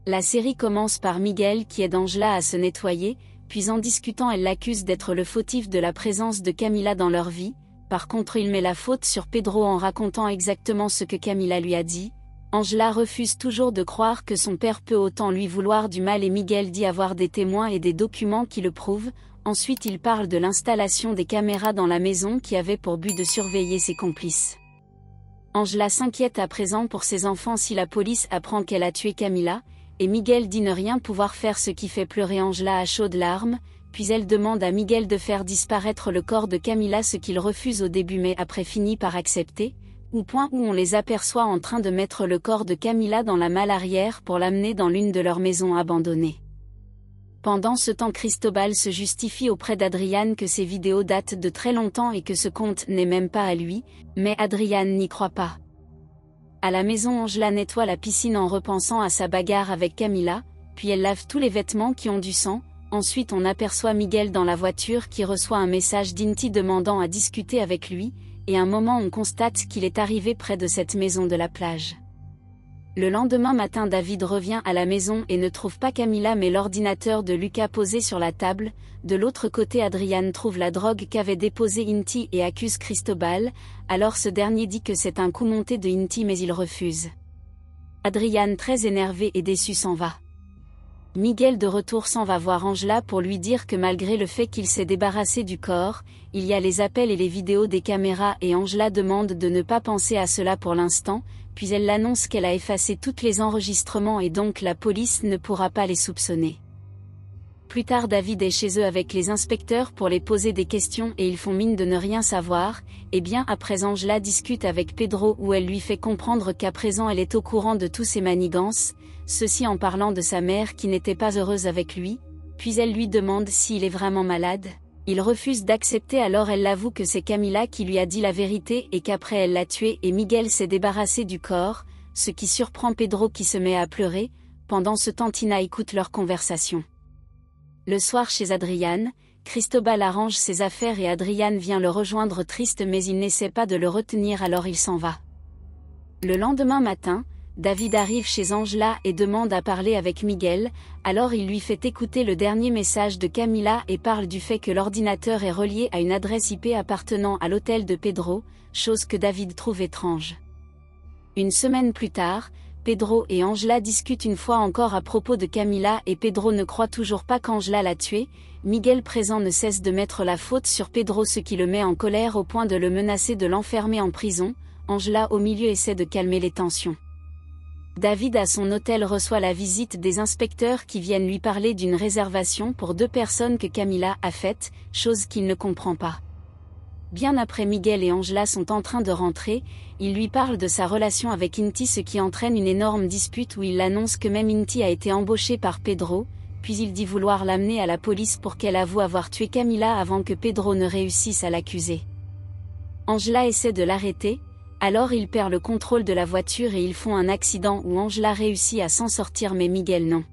La série commence par Miguel qui aide Angela à se nettoyer, puis en discutant elle l'accuse d'être le fautif de la présence de Camila dans leur vie. Par contre il met la faute sur Pedro en racontant exactement ce que Camila lui a dit. Angela refuse toujours de croire que son père peut autant lui vouloir du mal et Miguel dit avoir des témoins et des documents qui le prouvent. Ensuite il parle de l'installation des caméras dans la maison qui avait pour but de surveiller ses complices. Angela s'inquiète à présent pour ses enfants si la police apprend qu'elle a tué Camila, et Miguel dit ne rien pouvoir faire, ce qui fait pleurer Angela à chaudes larmes, puis elle demande à Miguel de faire disparaître le corps de Camila, ce qu'il refuse au début mais après finit par accepter, au point où on les aperçoit en train de mettre le corps de Camila dans la malle arrière pour l'amener dans l'une de leurs maisons abandonnées. Pendant ce temps Cristobal se justifie auprès d'Adrian que ces vidéos datent de très longtemps et que ce compte n'est même pas à lui, mais Adrian n'y croit pas. À la maison Angela nettoie la piscine en repensant à sa bagarre avec Camila, puis elle lave tous les vêtements qui ont du sang. Ensuite on aperçoit Miguel dans la voiture qui reçoit un message d'Inti demandant à discuter avec lui, et un moment on constate qu'il est arrivé près de cette maison de la plage. Le lendemain matin David revient à la maison et ne trouve pas Camila mais l'ordinateur de Lucas posé sur la table. De l'autre côté Adrian trouve la drogue qu'avait déposée Inti et accuse Cristobal, alors ce dernier dit que c'est un coup monté de Inti mais il refuse. Adrian très énervé et déçu s'en va. Miguel de retour s'en va voir Angela pour lui dire que malgré le fait qu'il s'est débarrassé du corps, il y a les appels et les vidéos des caméras et Angela demande de ne pas penser à cela pour l'instant, puis elle l'annonce qu'elle a effacé tous les enregistrements et donc la police ne pourra pas les soupçonner. Plus tard David est chez eux avec les inspecteurs pour les poser des questions et ils font mine de ne rien savoir, et bien après Angela discute avec Pedro où elle lui fait comprendre qu'à présent elle est au courant de tous ses manigances, ceci en parlant de sa mère qui n'était pas heureuse avec lui, puis elle lui demande s'il est vraiment malade. Il refuse d'accepter, alors elle l'avoue que c'est Camila qui lui a dit la vérité et qu'après elle l'a tué et Miguel s'est débarrassé du corps, ce qui surprend Pedro qui se met à pleurer. Pendant ce temps Tina écoute leur conversation. Le soir chez Adrian, Cristobal arrange ses affaires et Adrian vient le rejoindre triste mais il n'essaie pas de le retenir alors il s'en va. Le lendemain matin, David arrive chez Angela et demande à parler avec Miguel, alors il lui fait écouter le dernier message de Camila et parle du fait que l'ordinateur est relié à une adresse IP appartenant à l'hôtel de Pedro, chose que David trouve étrange. Une semaine plus tard, Pedro et Angela discutent une fois encore à propos de Camila et Pedro ne croit toujours pas qu'Angela l'a tuée. Miguel présent ne cesse de mettre la faute sur Pedro, ce qui le met en colère au point de le menacer de l'enfermer en prison. Angela au milieu essaie de calmer les tensions. David à son hôtel reçoit la visite des inspecteurs qui viennent lui parler d'une réservation pour 2 personnes que Camila a faite, chose qu'il ne comprend pas. Bien après Miguel et Angela sont en train de rentrer, il lui parle de sa relation avec Inti, ce qui entraîne une énorme dispute où il annonce que même Inti a été embauchée par Pedro, puis il dit vouloir l'amener à la police pour qu'elle avoue avoir tué Camila avant que Pedro ne réussisse à l'accuser. Angela essaie de l'arrêter. Alors il perd le contrôle de la voiture et ils font un accident où Angela réussit à s'en sortir mais Miguel non.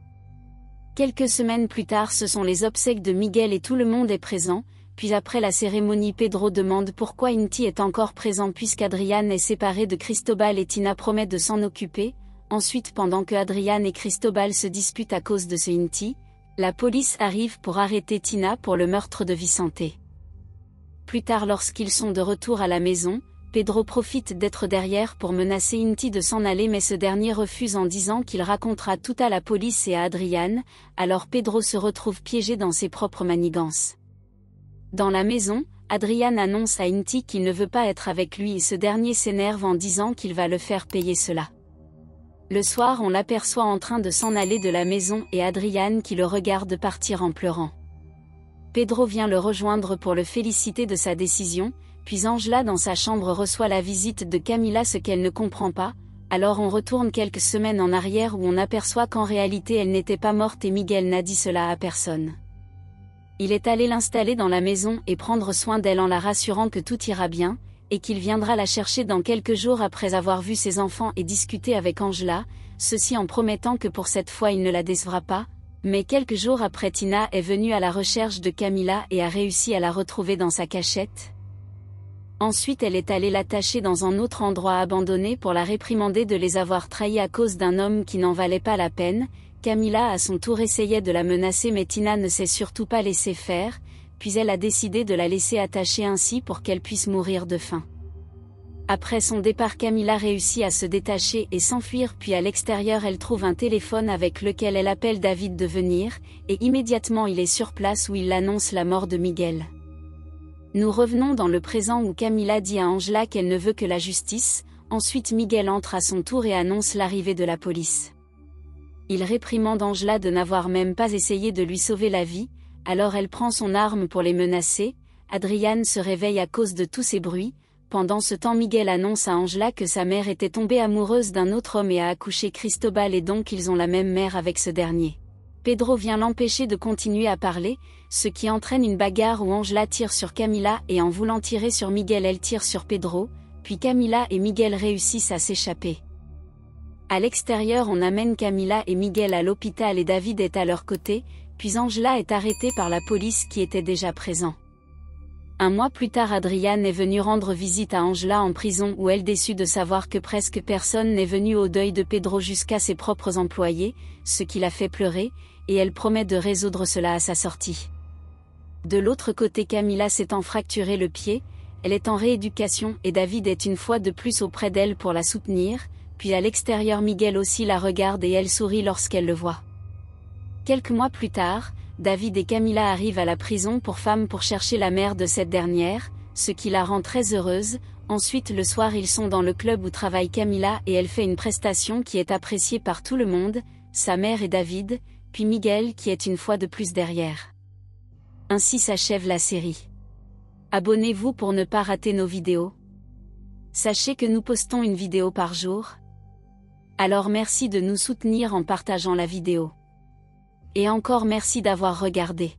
Quelques semaines plus tard ce sont les obsèques de Miguel et tout le monde est présent, puis après la cérémonie Pedro demande pourquoi Inti est encore présent puisqu'Adrian est séparé de Cristobal et Tina promet de s'en occuper. Ensuite pendant que Adrian et Cristobal se disputent à cause de ce Inti, la police arrive pour arrêter Tina pour le meurtre de Vicente. Plus tard lorsqu'ils sont de retour à la maison, Pedro profite d'être derrière pour menacer Inti de s'en aller mais ce dernier refuse en disant qu'il racontera tout à la police et à Adrian, alors Pedro se retrouve piégé dans ses propres manigances. Dans la maison, Adrian annonce à Inti qu'il ne veut pas être avec lui et ce dernier s'énerve en disant qu'il va le faire payer cela. Le soir on l'aperçoit en train de s'en aller de la maison et Adrian qui le regarde partir en pleurant. Pedro vient le rejoindre pour le féliciter de sa décision. Puis Angela dans sa chambre reçoit la visite de Camila, ce qu'elle ne comprend pas, alors on retourne quelques semaines en arrière où on aperçoit qu'en réalité elle n'était pas morte et Miguel n'a dit cela à personne. Il est allé l'installer dans la maison et prendre soin d'elle en la rassurant que tout ira bien, et qu'il viendra la chercher dans quelques jours après avoir vu ses enfants et discuté avec Angela, ceci en promettant que pour cette fois il ne la décevra pas, mais quelques jours après Tina est venue à la recherche de Camila et a réussi à la retrouver dans sa cachette. Ensuite elle est allée l'attacher dans un autre endroit abandonné pour la réprimander de les avoir trahis à cause d'un homme qui n'en valait pas la peine. Camila à son tour essayait de la menacer mais Tina ne s'est surtout pas laissée faire, puis elle a décidé de la laisser attacher ainsi pour qu'elle puisse mourir de faim. Après son départ, Camila réussit à se détacher et s'enfuir, puis à l'extérieur elle trouve un téléphone avec lequel elle appelle David de venir, et immédiatement il est sur place où il annonce la mort de Miguel. Nous revenons dans le présent où Camila dit à Angela qu'elle ne veut que la justice, ensuite Miguel entre à son tour et annonce l'arrivée de la police. Il réprimande Angela de n'avoir même pas essayé de lui sauver la vie, alors elle prend son arme pour les menacer. Adriane se réveille à cause de tous ces bruits. Pendant ce temps, Miguel annonce à Angela que sa mère était tombée amoureuse d'un autre homme et a accouché Cristobal et donc ils ont la même mère avec ce dernier. Pedro vient l'empêcher de continuer à parler, ce qui entraîne une bagarre où Angela tire sur Camila et en voulant tirer sur Miguel elle tire sur Pedro, puis Camila et Miguel réussissent à s'échapper. À l'extérieur on amène Camila et Miguel à l'hôpital et David est à leur côté, puis Angela est arrêtée par la police qui était déjà présent. Un mois plus tard, Adriane est venue rendre visite à Angela en prison où elle déçue de savoir que presque personne n'est venu au deuil de Pedro jusqu'à ses propres employés, ce qui la fait pleurer, et elle promet de résoudre cela à sa sortie. De l'autre côté, Camila s'étant fracturé le pied, elle est en rééducation et David est une fois de plus auprès d'elle pour la soutenir, puis à l'extérieur Miguel aussi la regarde et elle sourit lorsqu'elle le voit. Quelques mois plus tard, David et Camila arrivent à la prison pour femmes pour chercher la mère de cette dernière, ce qui la rend très heureuse. Ensuite le soir ils sont dans le club où travaille Camila et elle fait une prestation qui est appréciée par tout le monde, sa mère et David, puis Miguel qui est une fois de plus derrière. Ainsi s'achève la série. Abonnez-vous pour ne pas rater nos vidéos. Sachez que nous postons une vidéo par jour. Alors merci de nous soutenir en partageant la vidéo. Et encore merci d'avoir regardé.